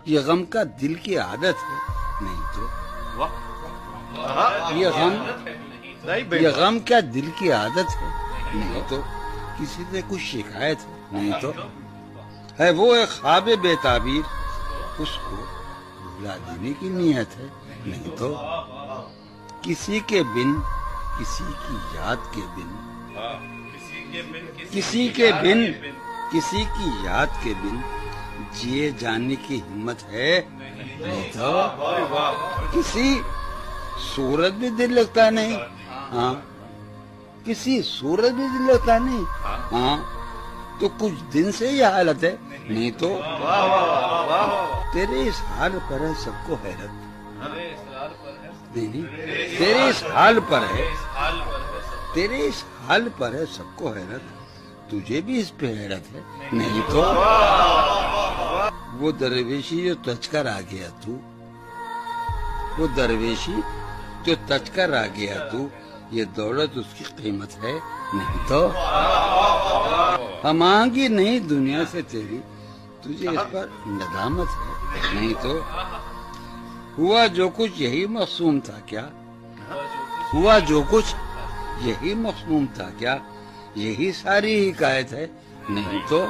یہ غم کا دل کی عادت ہے نہیں تو یہ غم کیا دل کی عادت ہے نہیں تو کسی سے کچھ شکایت ہے نہیں تو ہے وہ ایک خواب بے تعبیر اس کو بھلا دینے کی نیت ہے نہیں تو کسی کے بن کسی کی یاد کے بن کسی کی یاد کے بن جیے جانے کی ہمت ہے نہیں تو کسی صورت بھی دل لگتا نہیں ہاں کسی صورت بھی دل لگتا نہیں ہاں تو کچھ دن سے یہ حالت ہے نہیں تو تیرے اس حال پر ہے سب کو حیرت نہیں تیرے اس حال پر ہے سب کو حیرت تجھے بھی اس پہ حیرت ہے نہیں تو وہ درویشی جو تج کر آ گیا تو یہ دولت اس کی قیمت ہے نہیں تو مانگی نہیں دنیا سے تیری تجھے اس پر ندامت ہے نہیں تو ہوا جو کچھ یہی مقصود تھا کیا یہی ساری حکایت ہے نہیں تو